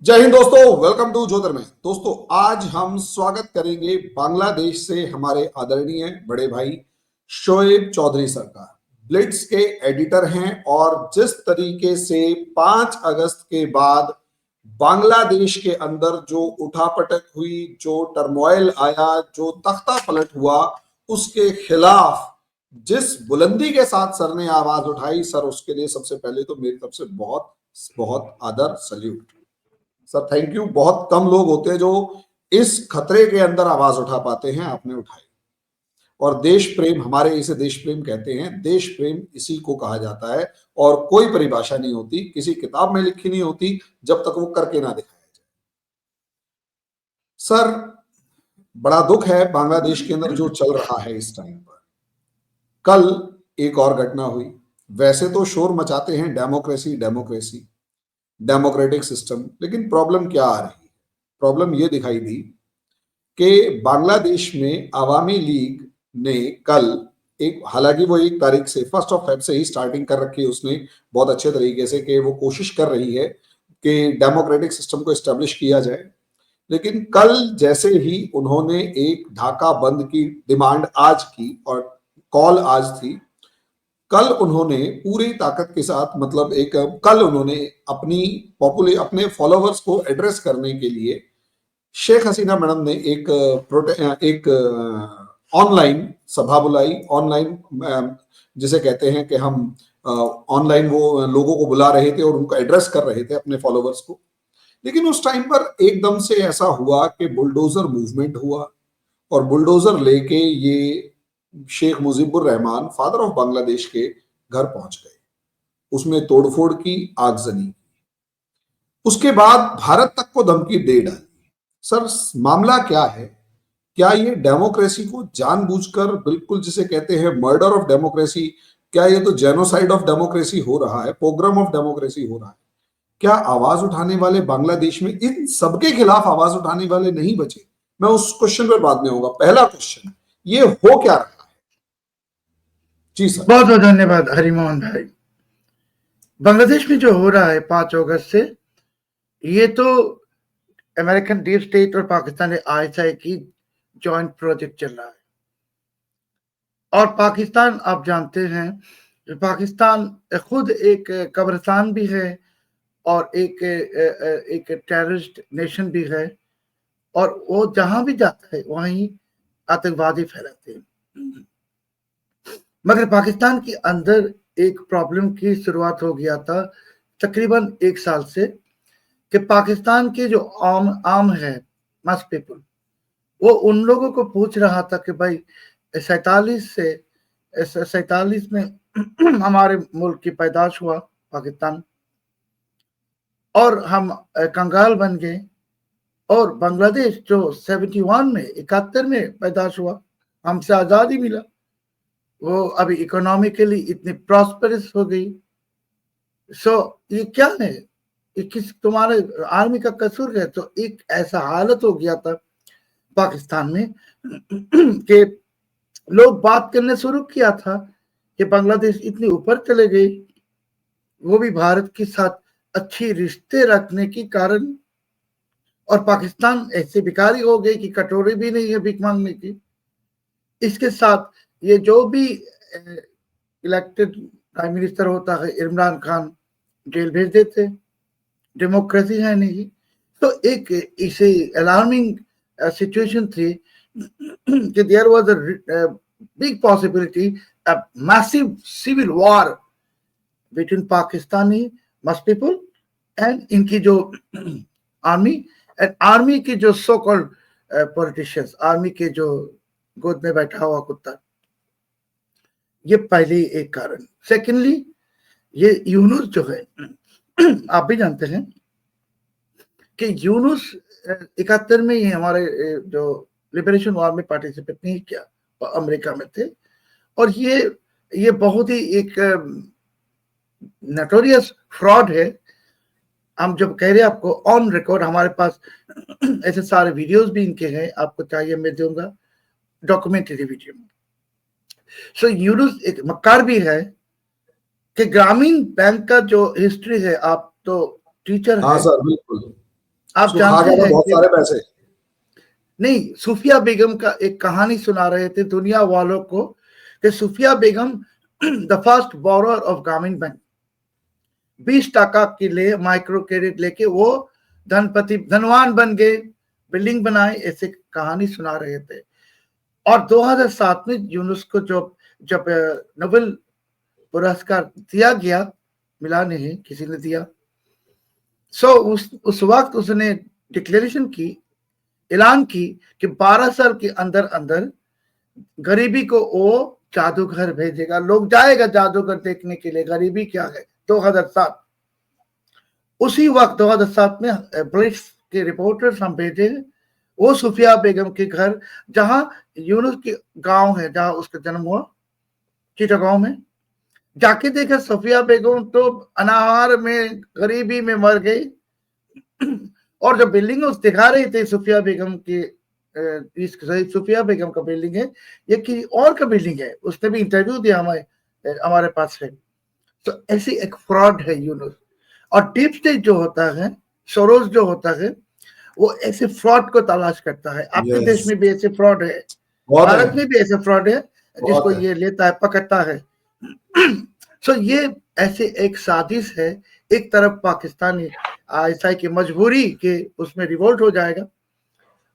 जय हिंद दोस्तों, welcome to ज्योतिर्मय। दोस्तों, आज हम स्वागत करेंगे बांग्लादेश से हमारे आदरणीय बड़े भाई शोएब चौधरी सर का। ब्लिट्स के एडिटर हैं और जिस तरीके से 5 अगस्त के बाद बांग्लादेश के अंदर जो उठापटक हुई, जो टर्मोइल आया, जो तख्ता पलट हुआ, उसके खिलाफ जिस बुलंदी के साथ सर ने आवाज उठाई, सर उसके लिए सबसे पहले तो मेरी तरफ से बहुत बहुत आदर, सल्यूट सर। Thank you. बहुत कम लोग होते हैं जो इस खतरे के अंदर आवाज उठा पाते हैं, आपने उठाई। और देश प्रेम, हमारे इसे देश प्रेम कहते हैं। देश प्रेम इसी को कहा जाता है और कोई परिभाषा नहीं होती, किसी किताब में लिखी नहीं होती जब तक वो करके ना दिखाया जाए। सर, बड़ा दुख है बांग्लादेश के अंदर जो चल रहा है इस टाइम पर। कल एक और घटना हुई। वैसे तो शोर मचाते हैं डेमोक्रेसी डेमोक्रेसी, डेमोक्रेटिक सिस्टम, लेकिन प्रॉब्लम क्या आ रही है? प्रॉब्लम ये दिखाई दी कि बांग्लादेश में अवामी लीग ने कल एक, हालांकि वो 1 तारीख से, 1 फेब से ही स्टार्टिंग कर रखी है उसने बहुत अच्छे तरीके से, कि वो कोशिश कर रही है कि डेमोक्रेटिक सिस्टम को एस्टेब्लिश किया जाए। लेकिन कल जैसे ही उन्होंने एक ढाका बंद की डिमांड आज की और कॉल आज थी, कल उन्होंने पूरी ताकत के साथ, मतलब एक, कल उन्होंने अपने फॉलोवर्स को एड्रेस करने के लिए शेख हसीना मैडम ने एक ऑनलाइन सभा बुलाई। ऑनलाइन जिसे कहते हैं कि हम ऑनलाइन वो लोगों को बुला रहे थे और उनको एड्रेस कर रहे थे, अपने फॉलोवर्स को। लेकिन उस टाइम पर एकदम से ऐसा हुआ कि बुलडोजर मूवमेंट हुआ और बुलडोजर लेके ये शेख मुजीबुर रहमान, फादर ऑफ बांग्लादेश, के घर पहुंच गए। उसमें तोड़फोड़ की, आगजनी की। उसके बाद भारत तक को धमकी दे डाली। सर, मामला क्या है? क्या ये डेमोक्रेसी को जानबूझकर, बिल्कुल जिसे कहते हैं मर्डर ऑफ डेमोक्रेसी, क्या ये तो जेनोसाइड ऑफ डेमोक्रेसी हो रहा है, पोग्राम ऑफ डेमोक्रेसी हो रहा है? क्या आवाज उठाने वाले बांग्लादेश में, इन सबके खिलाफ आवाज उठाने वाले नहीं बचे? मैं उस क्वेश्चन पर बाद में होगा। पहला क्वेश्चन, ये हो क्या रहा है? जी सर। बहुत बहुत धन्यवाद हरिमोहन भाई। बांग्लादेश में जो हो रहा है 5 अगस्त से, ये तो अमेरिकन डीप स्टेट और पाकिस्तानी आईएसआई की जॉइंट प्रोजेक्ट चल रहा है। और पाकिस्तान, आप जानते हैं, पाकिस्तान खुद एक कब्रिस्तान भी है और एक टेररिस्ट नेशन भी है, और वो जहां भी जाता है वहीं आतंकवादी फैलाते हैं। मगर पाकिस्तान के अंदर एक प्रॉब्लम की शुरुआत हो गया था तकरीबन 1 साल से, कि पाकिस्तान के जो आम है, मस पीपल, वो उन लोगों को पूछ रहा था कि भाई 47 में हमारे मुल्क की पैदाश हुआ पाकिस्तान, और हम कंगाल बन गए, और बांग्लादेश जो 71 में 71 में पैदाश हुआ, हमसे आज़ादी मिला, वो अभी इकोनॉमिकली इतनी प्रॉस्पेरस हो गई। ये क्या है? ये किस तुम्हारे आर्मी का कसूर है? तो एक ऐसा हालत हो गया था पाकिस्तान में कि लोग बात करने शुरू किया था कि बांग्लादेश इतनी ऊपर चले गई, वो भी भारत के साथ अच्छी रिश्ते रखने के कारण, और पाकिस्तान ऐसे भिखारी हो गई कि कटोरी भी नहीं है भीख मांगने की। इसके साथ ये जो भी इलेक्टेड प्राइम मिनिस्टर होता है, इमरान खान, जेल भेज देते, डेमोक्रेसी है नहीं। तो एक इसे अलार्मिंग सिचुएशन थी कि there was a big possibility, a massive civil war between Pakistani mass people and इनकी जो आर्मी, एंड आर्मी की जो सो कॉल्ड पॉलिटिशियंस, आर्मी के जो गोद में बैठा हुआ कुत्ता। ये पहली एक कारण। सेकेंडली, ये यूनुस जो है, आप भी जानते हैं कि यूनुस 71 में ही हमारे जो लिबरेशन वॉर में पार्टिसिपेट नहीं किया, अमेरिका में थे, और ये बहुत ही एक नोटोरियस फ्रॉड है। हम जब कह रहे हैं आपको ऑन रिकॉर्ड, हमारे पास ऐसे सारे वीडियोस भी इनके हैं, आपको चाहिए मैं दूंगा, डॉक्यूमेंट्री वीडियो। सो यूनुस एक मक्कार भी है कि ग्रामीण बैंक का जो हिस्ट्री है, आप तो टीचर हाँ है, सर, बिल्कुल। आप उसको खा जानते गया था हैं बहुत कि सारे पैसे। नहीं, सूफिया बेगम का एक कहानी सुना रहे थे दुनिया वालों को कि सूफिया बेगम द फर्स्ट बोरोर ऑफ ग्रामीण बैंक, 20 टका के लिए माइक्रो क्रेडिट लेके वो धनवान बन गए, बिल्डिंग बनाए, ऐसे कहानी सुना रहे थे। और 2007 में यूनेस्को जब नोबेल पुरस्कार दिया गया, मिला नहीं, किसी ने दिया, सो उस वक्त उसने डिक्लेरेशन की, ऐलान की कि 12 साल के अंदर अंदर गरीबी को वो जादूगर भेजेगा, लोग जाएगा जादूगर देखने के लिए गरीबी क्या है। 2007, उसी वक्त 2007 में पुलिस के रिपोर्टर्स हम भेजे, वो सुफिया बेगम के घर, जहां यूनुस के गांव है, जहां उसका जन्म हुआ, चिटागांव में, जाके देखा सुफिया बेगम तो अनाहार में, गरीबी में मर गई। और जो बिल्डिंग उस दिखा रही थी सुफिया बेगम की, सुफिया बेगम का बिल्डिंग है, ये किसी और का बिल्डिंग है। उसने भी इंटरव्यू दिया हमारे पास है। तो ऐसी एक फ्रॉड है यूनुस। और डीप स्टेट जो होता है, सोरोस जो होता है, वो ऐसे फ्रॉड को तलाश करता है। आपके यस, देश में भी ऐसे फ्रॉड है, बहुत है, भारत में भी ऐसे फ्रॉड है, जिसको बहुत है। ये लेता है, पकड़ता है। सो ये ऐसे एक साजिश है। एक तरफ पाकिस्तानी आईएसआई की मजबूरी के उसमें रिवोल्ट हो जाएगा,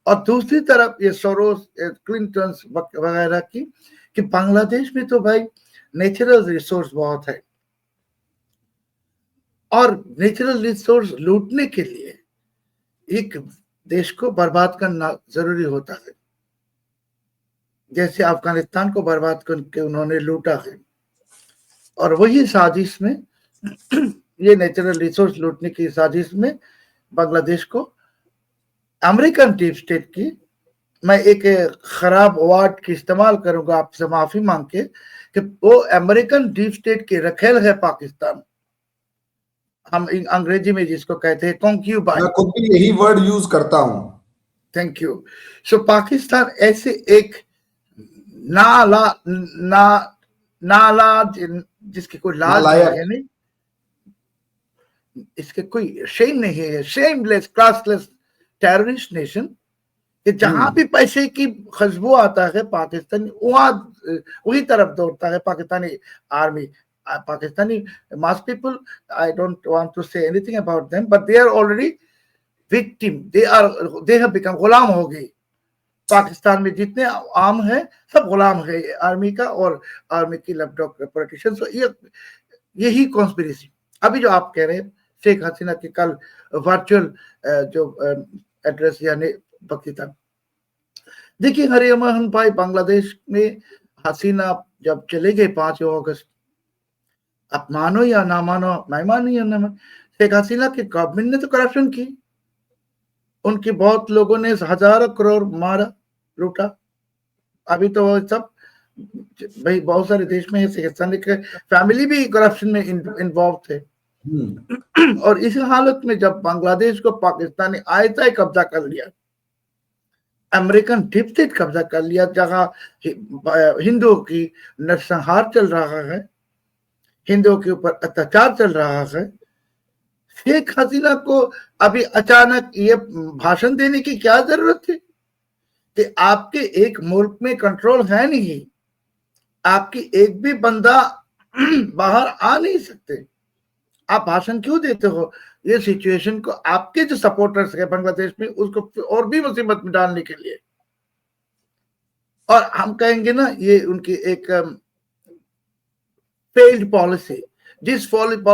और दूसरी तरफ ये सोरोस, क्लिंटन वगैरह की, कि बांग्लादेश में तो भाई नेचुरल रिसोर्स बहुत है, और नेचुरल रिसोर्स लूटने के लिए एक देश को बर्बाद करना जरूरी होता है, जैसे अफगानिस्तान को बर्बाद करके उन्होंने लूटा है। और वही साजिश में ये नेचुरल रिसोर्स लूटने की साजिश में बांग्लादेश को अमेरिकन डीप स्टेट की, मैं एक खराब वर्ड की इस्तेमाल करूंगा, आपसे माफी मांग के, कि वो अमेरिकन डीप स्टेट की रखेल है पाकिस्तान। हम अंग्रेजी में जिसको कहते हैं मैं कॉन्क्यूबाइन। खुद भी यही वर्ड यूज करता हूं। Thank you. सो पाकिस्तान ऐसे एक नाला ना नाला जिसकी कोई लाज नहीं नालायक। है, नहीं, इसके कोई शेम नहीं है, शेमलेस, क्लासलेस टेररिस्ट नेशन, कि जहां भी पैसे की खुशबू आता है पाकिस्तान वहां वही तरफ दौड़ता है Pakistani army. Pakistani mass people, I don't want to say anything about them, but they are already victim, they have become, गुलाम हो गई। पाकिस्तान में जितने आम है सब गुलाम है आर्मी का, और आर्मी की लैपटॉप पॉलिटिशियन। तो यही कॉन्स्पिरेसी। अभी जो आप कह रहे हैं शेख हसीना के कल वर्चुअल जो एड्रेस यानी वक्तव्य, देखिए हरिमोहन भाई, बांग्लादेश में हसीना जब चले गए 5 अगस्त, आप मानो या ना मानो, मैं मानो या ना मानो, शेख हसीना की गवर्नमेंट ने तो करप्शन की, उनके बहुत लोगों ने हजारों करोड़ मारा, लूटा। अभी तो सब भाई बहुत सारे देश में शेख हसीना के फैमिली भी करप्शन में इन्वॉल्व थे। और इस हालत में जब बांग्लादेश को पाकिस्तानी आयताई कब्जा कर लिया, अमेरिकन डीप स्टेट कब्जा कर लिया, जहां हिंदुओं की नरसंहार चल रहा है, हिंदुओं के ऊपर अत्याचार चल रहा है, शेख हसीना को अभी अचानक ये भाषण देने की क्या जरूरत थी? कि आपके एक मुल्क में कंट्रोल है नहीं, आपकी एक भी बंदा बाहर आ नहीं सकते, आप भाषण क्यों देते हो? ये सिचुएशन को आपके जो सपोर्टर्स है बांग्लादेश में, उसको और भी मुसीबत में डालने के लिए। और हम कहेंगे ना, ये उनकी एक फेल्ड पॉलिसी, जिस फेल्ड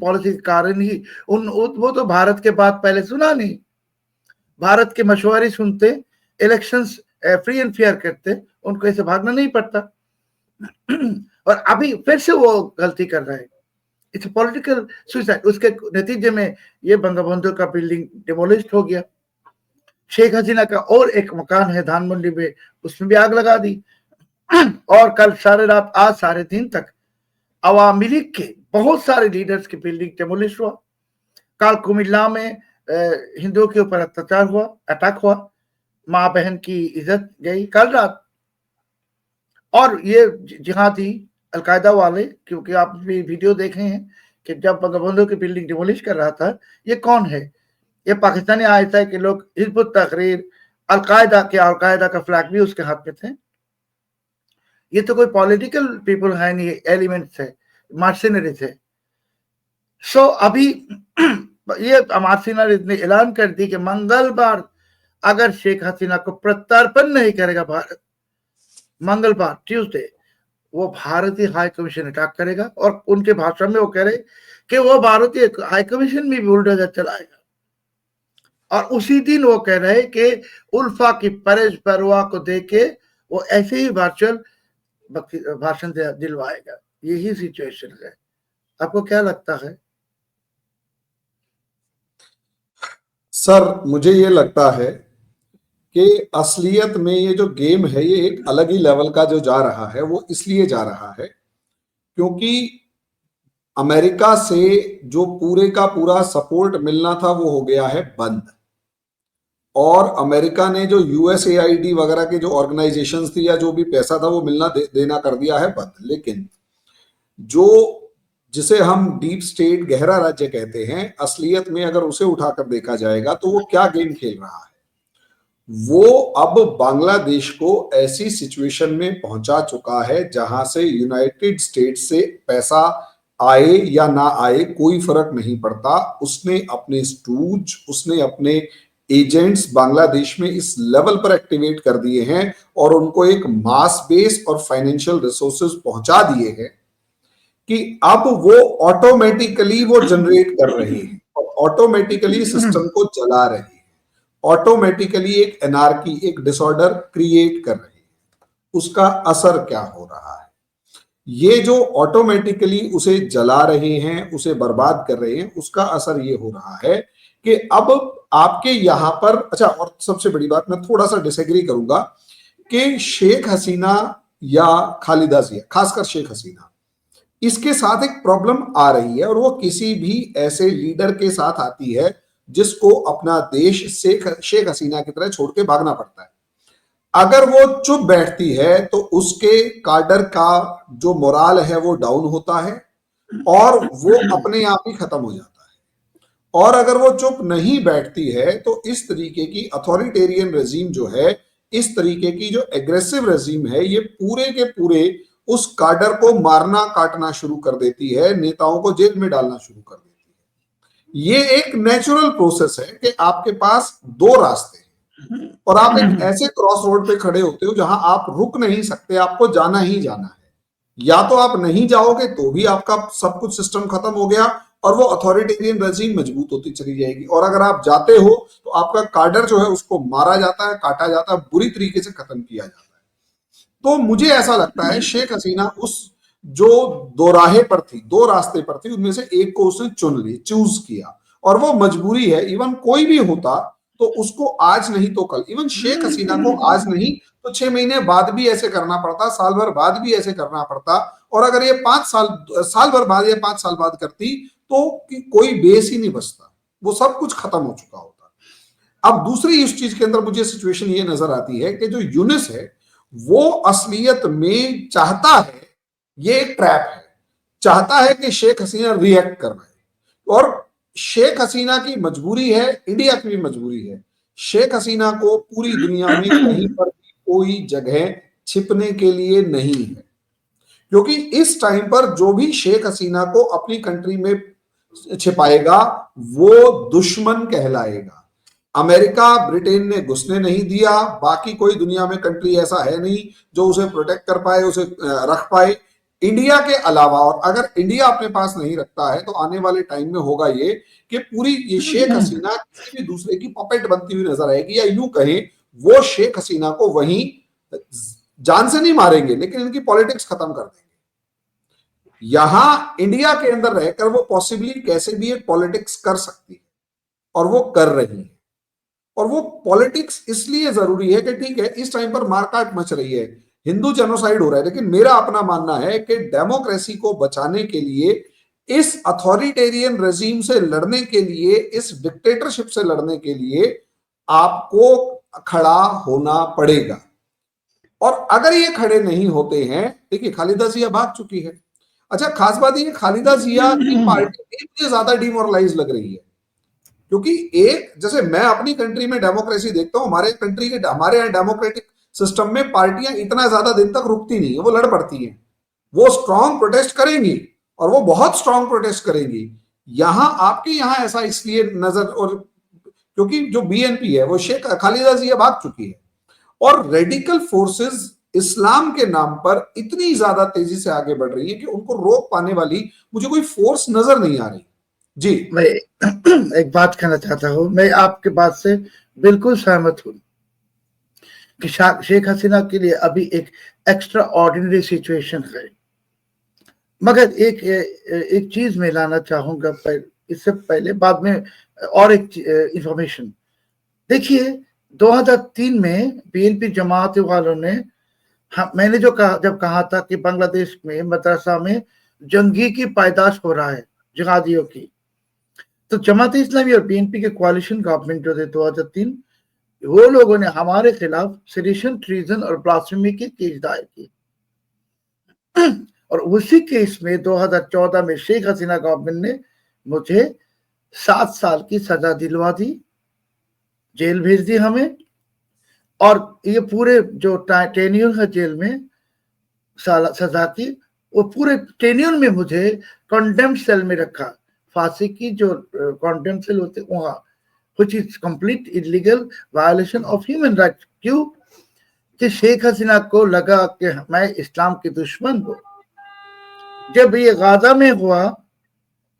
पॉलिसी के कारण ही वो तो भारत के बाद पहले सुना नहीं, भारत के मशवरे सुनते, इलेक्शंस फ्री एंड फेयर करते, उनको ऐसे भागना नहीं पड़ता। और अभी फिर से वो गलती कर रहे हैं, इट्स पॉलिटिकल सुसाइड। उसके नतीजे में ये बंगबंधु का बिल्डिंग डिमोलिश हो गया। शेख हसीना का और एक मकान है धानमंडी में, उसमें भी आग लगा दी। और कल सारे रात, आज सारे दिन तक अवामी लीग के बहुत सारे लीडर्स की बिल्डिंग डिमोलिश हुआ। कल कुमिल्ला में हिंदुओं के ऊपर अत्याचार हुआ, अटैक हुआ, माँ बहन की इज्जत गई कल रात। और ये जिहादी अलकायदा वाले, क्योंकि आप भी वीडियो देखे हैं कि जब बंगबंधु की बिल्डिंग डिमोलिश कर रहा था, ये कौन है? ये पाकिस्तानी आयता है कि लोग हिजबुत तहरीर, अलकायदा का फ्लैग भी उसके हाथ में थे। ये तो कोई पॉलिटिकल पीपल है नहीं, एलिमेंट थे, मर्सिनरी थे। सो अभी ये मर्सिनरी ने ऐलान कर दी कि मंगलवार अगर शेख हसीना को प्रत्यर्पण नहीं करेगा भारत, मंगलवार ट्यूसडे, वो भारतीय हाई कमीशन अटैक करेगा। और उनके भाषण में वो कह रहे कि वो भारतीय हाई कमीशन में भी बुलडोजर चलाएगा। और उसी दिन वो कह रहे कि उल्फा की परेश बरुआ को देके वो ऐसे ही वर्चुअल भाषण दिलवाएगा। यही सिचुएशन है। आपको क्या लगता है? सर, मुझे ये लगता है कि असलियत में ये जो गेम है ये एक अलग ही लेवल का जो जा रहा है, वो इसलिए जा रहा है क्योंकि अमेरिका से जो पूरे का पूरा सपोर्ट मिलना था वो हो गया है बंद। और अमेरिका ने जो यूएसएआईडी वगैरह के जो ऑर्गेनाइजेशंस थी या जो भी पैसा था वो मिलना देना कर दिया है बंद। लेकिन जो जिसे हम डीप स्टेट, गहरा राज्य कहते हैं, असलियत में अगर उसे उठाकर देखा जाएगा तो वो क्या गेम खेल रहा है, वो अब बांग्लादेश को ऐसी सिचुएशन में पहुंचा चुका है जहां से यूनाइटेड स्टेट्स से पैसा आए या ना आए कोई फर्क नहीं पड़ता। उसने अपने स्टूज, उसने अपने एजेंट्स बांग्लादेश में इस लेवल पर एक्टिवेट कर दिए हैं और उनको एक मास बेस और फाइनेंशियल रिसोर्सेज पहुंचा दिए हैं कि अब वो ऑटोमेटिकली वो जनरेट कर रहे हैं और ऑटोमेटिकली सिस्टम को चला रहे हैं, ऑटोमेटिकली एक एनार्की, एक डिसऑर्डर क्रिएट कर रहे हैं। उसका असर क्या हो रहा है? ये जो ऑटोमेटिकली उसे जला रहे हैं, उसे बर्बाद कर रहे हैं, उसका असर ये हो रहा है कि अब आपके यहां पर, अच्छा, और सबसे बड़ी बात, मैं थोड़ा सा डिसएग्री करूंगा कि शेख हसीना या खालिदा जिया, खासकर शेख हसीना, इसके साथ एक प्रॉब्लम आ रही है और वो किसी भी ऐसे लीडर के साथ आती है जिसको अपना देश शेख हसीना की तरह छोड़ के भागना पड़ता है। अगर वो चुप बैठती है तो उसके काडर का जो मोराल है वो डाउन होता है और वो अपने आप ही खत्म हो जाता है। और अगर वो चुप नहीं बैठती है तो इस तरीके की अथॉरिटेरियन रेजीम जो है, इस तरीके की जो एग्रेसिव रेजीम है, ये पूरे के पूरे उस काडर को मारना काटना शुरू कर देती है, नेताओं को जेल में डालना शुरू कर देती है। ये एक नेचुरल प्रोसेस है कि आपके पास दो रास्ते हैं और आप एक ऐसे क्रॉस रोड पे खड़े होते हो जहां आप रुक नहीं सकते, आपको जाना ही जाना है। या तो आप नहीं जाओगे तो भी आपका सब कुछ सिस्टम खत्म हो गया और वो अथॉरिटेरियन रेजीम मजबूत होती चली जाएगी, और अगर आप जाते हो तो आपका काडर जो है उसको मारा जाता है, काटा जाता है, बुरी तरीके से खत्म किया जाता है। तो मुझे ऐसा लगता है शेख हसीना उस जो दो राहे पर थी, दो रास्ते पर थी, उनमें से एक को उसने चुन ली, चूज किया, और वो मजबूरी है। इवन कोई भी होता तो उसको आज नहीं तो कल, इवन शेख हसीना को आज नहीं तो 6 महीने बाद भी ऐसे करना पड़ता, साल भर बाद भी ऐसे करना पड़ता। और अगर ये 5 साल भर बाद या 5 साल बाद करती तो कोई बेस ही नहीं बचता, वो सब कुछ खत्म हो चुका होता। अब दूसरी इस चीज के अंदर मुझे सिचुएशन ये नजर आती है कि जो यूनिस है वो असलियत में चाहता है, ये एक ट्रैप है, चाहता है कि शेख हसीना रिएक्ट कर रहे हैं। और शेख हसीना की मजबूरी है, इंडिया की भी मजबूरी है, शेख हसीना को पूरी दुनिया में कहीं पर भी कोई जगह छिपने के लिए नहीं है, क्योंकि इस टाइम पर जो भी शेख हसीना को अपनी कंट्री में छिपाएगा वो दुश्मन कहलाएगा। अमेरिका, ब्रिटेन ने घुसने नहीं दिया, बाकी कोई दुनिया में कंट्री ऐसा है नहीं जो उसे प्रोटेक्ट कर पाए, उसे रख पाए इंडिया के अलावा। और अगर इंडिया अपने पास नहीं रखता है तो आने वाले टाइम में होगा ये कि पूरी ये शेख हसीना किसी भी दूसरे की पपेट बनती हुई नजर आएगी, या यूं कहें वो शेख हसीना को वहीं जान से नहीं मारेंगे लेकिन इनकी पॉलिटिक्स खत्म कर देंगे। यहां इंडिया के अंदर रहकर वो पॉसिबली कैसे भी एक पॉलिटिक्स कर सकती है और वो कर रही है। और वो पॉलिटिक्स इसलिए जरूरी है कि ठीक है इस टाइम पर मारकाट मच रही है, हिंदू जेनोसाइड हो रहा है, लेकिन मेरा अपना मानना है कि डेमोक्रेसी को बचाने के लिए, इस अथॉरिटेरियन रेजीम से लड़ने के लिए, इस डिक्टेटरशिप से लड़ने के लिए आपको खड़ा होना पड़ेगा। और अगर ये खड़े नहीं होते हैं, देखिए खालिदा जिया भाग चुकी है। अच्छा, खास बात ये खालिदा जिया की पार्टी मुझे ज्यादा डिमोरलाइज लग रही है, क्योंकि एक जैसे मैं अपनी कंट्री में डेमोक्रेसी देखता हूं, हमारे यहाँ डेमोक्रेटिक सिस्टम में पार्टियां इतना ज्यादा दिन तक रुकती नहीं है, वो लड़ पड़ती हैं, वो स्ट्रांग प्रोटेस्ट करेंगी और वो बहुत स्ट्रांग प्रोटेस्ट करेंगी। यहां आपके यहां ऐसा इसलिए नजर, और क्योंकि जो बीएनपी है वो शेख खालिदा जिया भाग चुकी है, और रेडिकल फोर्सेस इस्लाम के नाम पर इतनी ज्यादा तेजी से आगे बढ़ रही है कि उनको रोक पाने वाली मुझे कोई फोर्स नजर नहीं आ रही। जी, मैं एक बात कहना चाहता हूं, मैं आपके बात से बिल्कुल सहमत हूं कि शेख हसीना के लिए अभी एक एक्स्ट्रा ऑर्डिनरी सिचुएशन है, मगर एक चीज मैं लाना चाहूंगा इससे पहले, बाद में और एक इंफॉर्मेशन। देखिए 2003 में बीएनपी जमात वालों ने, मैंने जब कहा था कि बांग्लादेश में मदरसा में जंगी की पैदाश हो रहा है, जिहादियों की, तो जमात इस्लामी और बीएनपी के कोalition गवर्नमेंट जो थे 2003, वो लोगों ने हमारे खिलाफ सेडिशन, ट्रीजन और ब्लास्फेमी की केस दायर की, और उसी केस में 2014 में शेख हसीना गवर्नमेंट ने मुझे 7 साल की सजा दिलवा दी, जेल भेज दी हमें, और ये पूरे जो टेन्यूर है जेल में सजा की, वो पूरे टेन्यूर में मुझे कंडेम्ड सेल में रखा, फांसी की जो कंडेम्ड सेल होते वहां, which is complete illegal violation of human rights। क्यों? कि शेख हसीना को लगा कि मैं इस्लाम की दुश्मन हूं। जब ये गाजा में हुआ,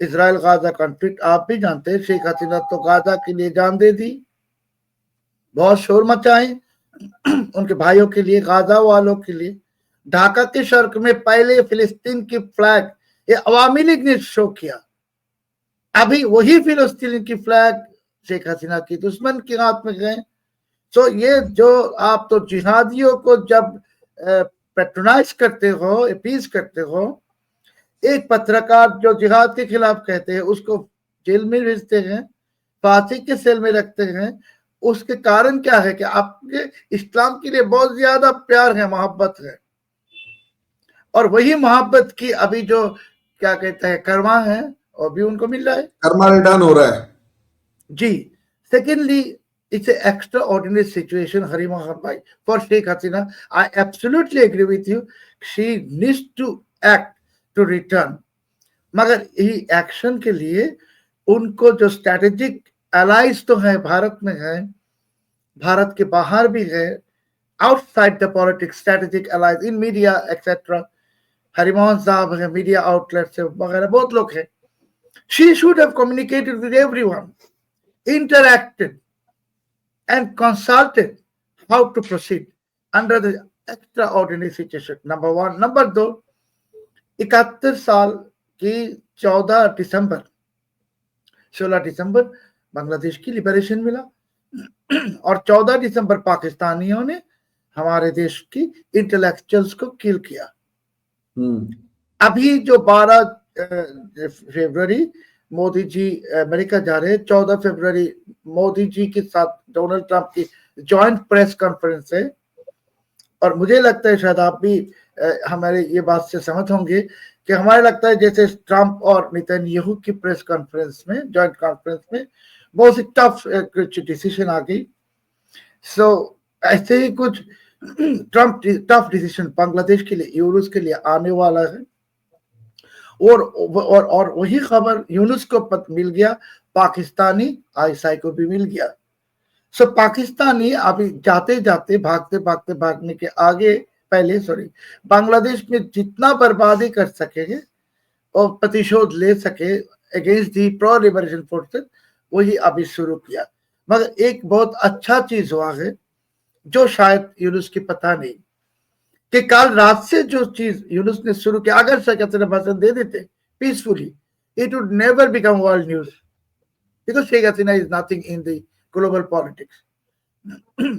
इजराइल गाजा कॉन्फ्लिक्ट, आप भी जानते हैं, शेख हसीना तो गाजा के लिए जान दे दी, बहुत शोर मचाए उनके भाइयों के लिए, गाजा वालों के लिए। ढाका के सड़क में पहले फिलिस्तीन की फ्लैग ये अवामी लीग ने शो किया, अभी वही फिलिस्तीन की फ्लैग शेख हसीना की दुश्मन के हाथ में गए। तो ये जो आप तो जिहादियों को जब पेट्रोनाइज करते हो, अपीज करते हो, एक पत्रकार जो जिहाद के खिलाफ कहते हैं उसको जेल में भेजते हैं, फांसी के सेल में रखते हैं, उसके कारण क्या है कि आपके इस्लाम के लिए बहुत ज्यादा प्यार है, मोहब्बत है, और वही मोहब्बत की अभी जो क्या कहते हैं कर्मा है, और भी उनको मिल रहा है, कर्मा रिटर्न हो रहा है। जी। Secondly, it's an extraordinary situation, Harimohan bhai, for Sheikh Hasina. I absolutely agree with you. She needs to act to return. मगर ये एक्शन के लिए उनको जो स्ट्रेटेजिक एलाइज तो है, भारत में है, भारत के बाहर भी है, outside the politics strategic allies in media etcetera, Harimohan साहब है, मीडिया आउटलेट से वगैरह बहुत लोग हैं। She should have communicated with everyone, interacted and consulted how to proceed under the extraordinary situation, number one। Number 2, 71 साल की 16 दिसंबर बांग्लादेश की लिबरेशन मिला, और 14 दिसंबर पाकिस्तानियों ने हमारे देश की इंटेलेक्चुअल्स को किल किया। अभी जो 12 फरवरी मोदी जी अमेरिका जा रहे हैं, 14 फरवरी मोदी जी के साथ डोनाल्ड ट्रंप की जॉइंट प्रेस कॉन्फ्रेंस है, और मुझे लगता है शायद आप भी हमारे ये बात से सहमत होंगे कि हमारे लगता है जैसे ट्रंप और नेतन्याहू की प्रेस कॉन्फ्रेंस में, जॉइंट कॉन्फ्रेंस में बहुत सी टफ कुछ डिसीजन आ गई। सो ऐसे ही कुछ ट्रंप टफ डिसीजन बांग्लादेश के लिए, यूनुस के लिए आने वाला है, और वही खबर यूनुस को मिल गया, पाकिस्तानी आईएसआई को भी मिल गया। सो पाकिस्तानी अभी जाते जाते भागने के आगे पहले बांग्लादेश में जितना बर्बादी कर सकेंगे और प्रतिशोध ले सके against the pro liberation forces, वही अभी शुरू किया। मगर एक बहुत अच्छा चीज हुआ है जो शायद यूनुस की पता नहीं, कि कल रात से जो चीज यूनुस ने शुरू किया, अगर शेख हसीना भाषण दे देते peacefully, it would never become world news, because Sheikh Hasina is nothing in the global politics.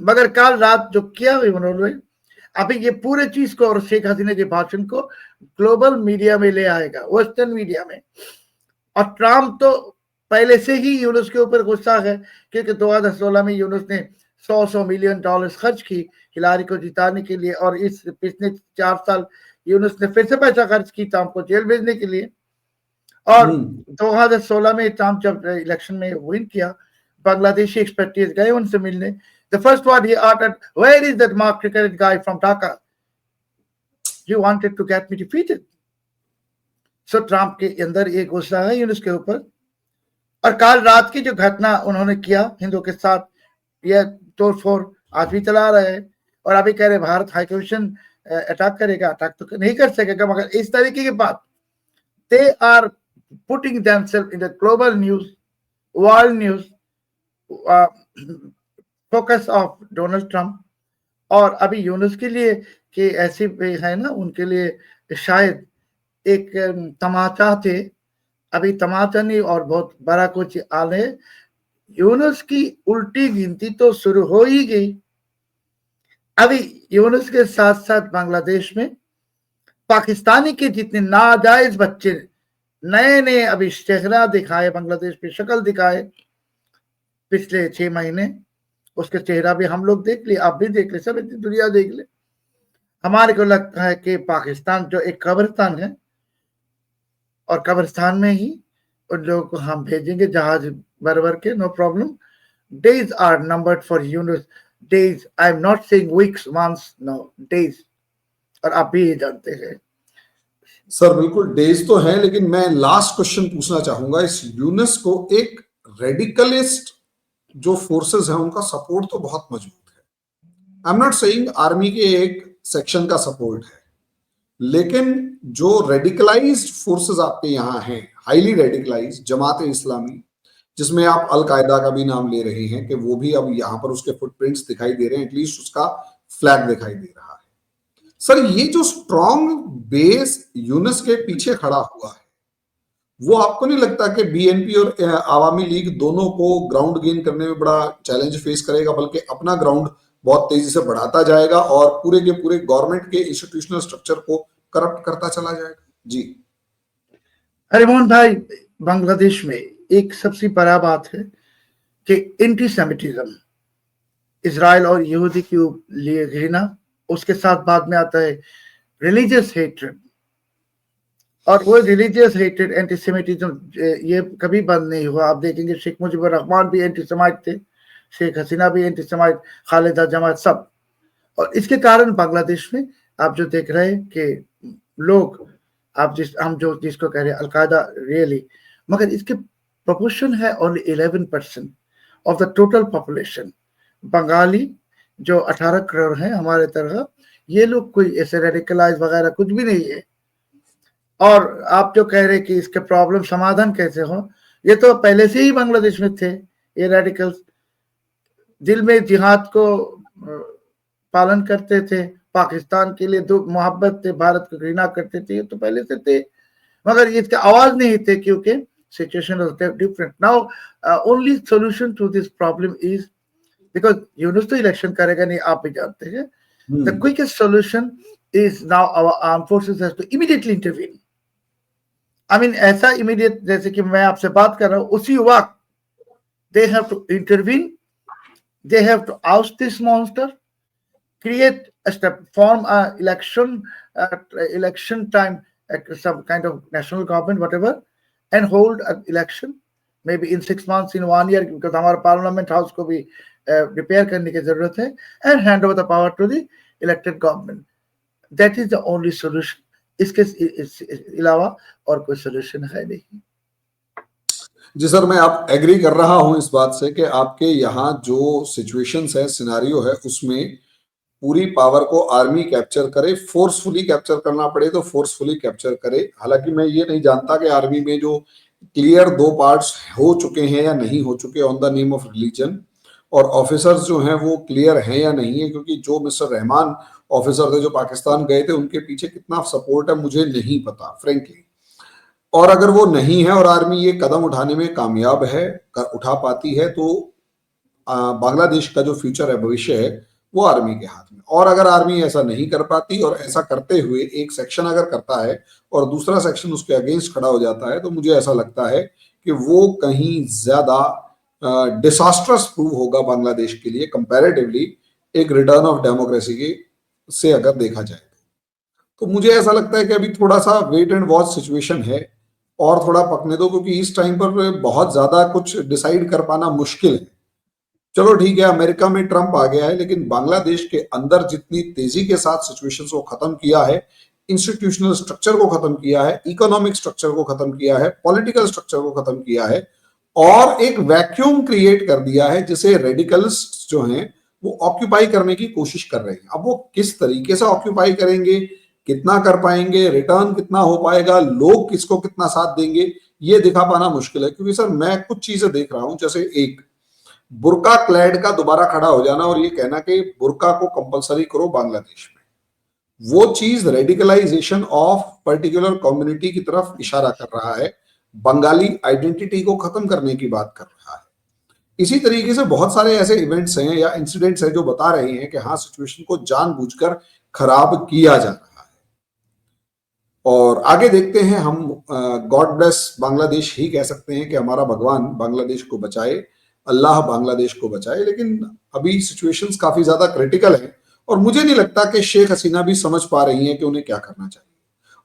मगर कल रात जो किया उन्होंने, अभी ये पूरे चीज को और शेख हसीना के भाषण को ग्लोबल मीडिया में ले आएगा, वेस्टर्न मीडिया में। और ट्रम्प तो पहले से ही यूनुस के ऊपर गुस्सा है, क्योंकि 2016 में यूनुस ने $100 मिलियन खर्च की हिलारी को जिताने के लिए, और इस पिछले 4 साल यूनुस ने फिर से पैसा खर्च की ट्रम्प को जेल भेजने के लिए। और 2016 में ट्रम्प जब इलेक्शन में विन किया, बांग्लादेशी एक्सपर्टीज गए उनसे मिलने. The first one he uttered, where is that Mark Cricket guy from Dhaka? You wanted to get me defeated. So Trump के अंदर ये गुस्सा है यूनुस के ऊपर. और कल रात की जो घटना उन्होंने किया हिंदुओं के साथ, ये तोड़फोड़ आज भी चला रहे हैं. और अभी कह रहे भारत हाई कमीशन अटैक करेगा. अटैक तो नहीं कर सकेगा, मगर इस तरीके की बात, they are putting themselves in the global news, world news, focus of Donald Trump. और अभी यूनुस के लिए कि ऐसी है ना, उनके लिए शायद एक तमाचा थे. अभी तमाचा नहीं और बहुत बड़ा कुछ आले. यूनुस की उल्टी गिनती तो शुरू हो ही गई. अभी यूनुस के साथ साथ बांग्लादेश में पाकिस्तानी के जितने नाजायज बच्चे नए नए अभी चेहरा दिखाए, बांग्लादेश पे शक्ल दिखाए पिछले 6 महीने, उसके चेहरा भी हम लोग देख लिए, आप भी देख ले, सब दुनिया देख ले. हमारे को लगता है कि पाकिस्तान जो एक कब्रिस्तान है, और कब्रिस्तान में ही उन लोगों को हम भेजेंगे जहाज भर भर के, no problem. Days are numbered for Yunus. Days, I am not saying weeks, months, no, days. और आप भी ये जानते हैं सर. बिल्कुल डेज तो है, लेकिन मैं लास्ट क्वेश्चन पूछना चाहूंगा. इस यूनुस को एक रेडिकलिस्ट जो फोर्सेस हैं उनका सपोर्ट तो बहुत मजबूत है. आई एम नॉट सेइंग आर्मी के एक सेक्शन का सपोर्ट है, लेकिन जो रेडिकलाइज्ड फोर्सेस आपके यहाँ हैं, हाईली रेडिकलाइज्ड, जमात इस्लामी, जिसमें आप अल कायदा का भी नाम ले रहे हैं कि वो भी अब यहाँ पर उसके फुटप्रिंट्स दिखाई दे रहे हैं, एटलीस्ट उसका फ्लैग दिखाई दे रहा है. सर, ये जो स्ट्रॉन्ग बेस यूनुस के पीछे खड़ा हुआ है, वो आपको नहीं लगता कि बीएनपी और आवामी लीग दोनों को ग्राउंड गेन करने में बड़ा चैलेंज फेस करेगा, बल्कि अपना ग्राउंड बहुत तेजी से बढ़ाता जाएगा और पूरे के पूरे गवर्नमेंट के इंस्टीट्यूशनल स्ट्रक्चर को करप्ट करता चला जाएगा? जी. अरे मोहन भाई, बांग्लादेश में एक सबसे बड़ा बात है कि एंटीसेमिटिज्म, इजराइल और यहूदी के लिए घृणा, उसके साथ बाद में आता है रिलीजियस हेट्रेड. और वो रिलीजियस हेट्रेड, एंटीसेमिटिज्म, ये कभी बंद नहीं हुआ. आप देखेंगे शेख मुजीबुर रहमान भी एंटीसेमाइट थे, शेख हसीना भी एंटीसेमाइट, खालिदा जमात, सब. और इसके कारण बांग्लादेश में आप जो देख रहे हैं कि लोग, आप हम जो जिसको कह रहे हैं अलकायदा रियली, मगर इसके प्रोपोर्शन है only 11% of the total population. Bengali जो 18 करोड़ हैं हमारे तरह, ये लोग कोई ऐसे रेडिकलाइज वगैरह कुछ भी नहीं है. और आप जो कह रहे हैं कि इसके प्रॉब्लम समाधान कैसे हो, ये तो पहले से ही बांग्लादेश में थे. ये रेडिकल्स दिल में जिहाद को पालन करते थे, पाकिस्तान के लिए दो मोहब्बत थे, भारत को घृणा करते थे, ये तो पहले से थे, मगर इसके आवाज नहीं थे क्योंकि situation was different. Now only solution to this problem is, because Yunus तो इलेक्शन करेगा नहीं, आप भी जानते हैं. The quickest solution is now our arm forces has to immediately intervene. I mean ऐसा इमीडिएट, जैसे कि मैं आपसे बात कर रहा हूं, उसी वक्त they have to intervene, they have to oust this monster, create a step, form a election time, some kind of national government, whatever, and hold an election maybe in 6 months, in 1 year, because हमारा parliament house को भी repair करने की जरूरत है, and hand over the power to the elected government. That is the only solution. इसके अलावा और कोई solution है नहीं. जी सर, मैं आप एग्री कर रहा हूं इस बात से कि आपके यहाँ जो सिचुएशंस है, सिनारियो है, उसमें पूरी पावर को आर्मी कैप्चर करे, फोर्सफुली कैप्चर करना पड़े तो फोर्सफुली कैप्चर करे. हालांकि मैं ये नहीं जानता कि आर्मी में जो क्लियर 2 पार्ट्स हो चुके हैं या नहीं हो चुके on the name of religion, और ऑफिसर्स जो हैं वो क्लियर हैं या नहीं है, क्योंकि जो मिस्टर रहमान ऑफिसर थे जो पाकिस्तान गए थे, उनके पीछे कितना सपोर्ट है मुझे नहीं पता फ्रेंकली. और अगर वो नहीं है और आर्मी ये कदम उठाने में कामयाब है, उठा पाती है, तो बांग्लादेश का जो फ्यूचर है, भविष्य है, वो आर्मी के हाथ में. और अगर आर्मी ऐसा नहीं कर पाती और ऐसा करते हुए एक सेक्शन अगर करता है और दूसरा सेक्शन उसके अगेंस्ट खड़ा हो जाता है, तो मुझे ऐसा लगता है कि वो कहीं ज्यादा डिसास्ट्रस प्रूव होगा बांग्लादेश के लिए कंपैरेटिवली एक रिटर्न ऑफ डेमोक्रेसी के से अगर देखा जाए. तो मुझे ऐसा लगता है कि अभी थोड़ा सा वेट एंड वॉच सिचुएशन है. और थोड़ा पकने दो, क्योंकि इस टाइम पर बहुत ज्यादा कुछ डिसाइड कर पाना मुश्किल है। चलो ठीक है, अमेरिका में ट्रंप आ गया है, लेकिन बांग्लादेश के अंदर जितनी तेजी के साथ सिचुएशंस को खत्म किया है, इंस्टीट्यूशनल स्ट्रक्चर को खत्म किया है, इकोनॉमिक स्ट्रक्चर को खत्म किया है, पॉलिटिकल स्ट्रक्चर को खत्म किया है, और एक वैक्यूम क्रिएट कर दिया है जिसे रेडिकलिस्ट जो हैं वो ऑक्यूपाई करने की कोशिश कर रहे हैं। अब वो किस तरीके से ऑक्यूपाई करेंगे, कितना कर पाएंगे, रिटर्न कितना हो पाएगा, लोग किसको कितना साथ देंगे, ये दिखा पाना मुश्किल है। क्योंकि सर मैं कुछ चीजें देख रहा हूं, जैसे एक बुर्का क्लैड का दोबारा खड़ा हो जाना और ये कहना कि बुर्का को कंपलसरी करो बांग्लादेश में, वो चीज रेडिकलाइजेशन ऑफ पर्टिकुलर कम्युनिटी की तरफ इशारा कर रहा है, बंगाली आइडेंटिटी को खत्म करने की बात कर रहा है। इसी तरीके से बहुत सारे ऐसे इवेंट्स हैं या इंसिडेंट्स हैं जो बता रहे हैं कि हाँ, सिचुएशन को जानबूझकर खराब किया जा रहा है। और आगे देखते हैं, हम गॉड ब्लेस बांग्लादेश ही कह सकते हैं कि हमारा भगवान बांग्लादेश को बचाए, अल्लाह बांग्लादेश को बचाए। लेकिन अभी सिचुएशंस काफी ज्यादा क्रिटिकल है और मुझे नहीं लगता कि शेख हसीना भी समझ पा रही हैं कि उन्हें क्या करना चाहिए।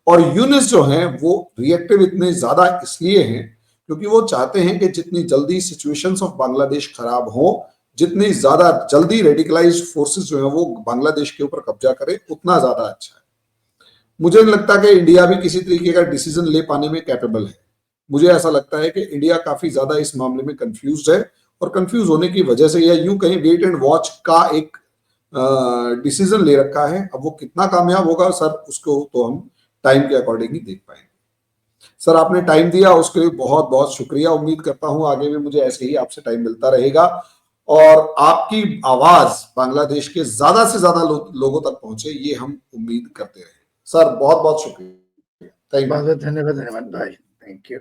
और यूनिस जो हैं वो रिएक्टिव इतने ज्यादा इसलिए हैं क्योंकि वो चाहते हैं कि जितनी जल्दी सिचुएशंस ऑफ बांग्लादेश खराब हो, जितनी ज्यादा जल्दी रेडिकलाइज्ड फोर्सेस जो है वो बांग्लादेश के ऊपर कब्जा करें, उतना ज्यादा अच्छा है। मुझे नहीं लगता कि इंडिया भी किसी तरीके का डिसीजन ले पाने में कैपेबल है। मुझे ऐसा लगता है कि इंडिया काफी ज्यादा इस मामले में कंफ्यूज्ड है और कंफ्यूज होने की वजह से, या यूं कहीं वेट एंड वॉच का एक डिसीजन ले रखा है। अब वो कितना कामयाब होगा सर, उसको तो हम टाइम के अकॉर्डिंग ही देख पाएंगे। सर आपने टाइम दिया उसके लिए बहुत बहुत शुक्रिया। उम्मीद करता हूं आगे भी मुझे ऐसे ही आपसे टाइम मिलता रहेगा और आपकी आवाज बांग्लादेश के ज्यादा से ज्यादा लोगों तक पहुंचे, ये हम उम्मीद करते रहे। सर बहुत बहुत शुक्रिया, थैंक यू। बहुत बहुत धन्यवाद भाई, थैंक यू।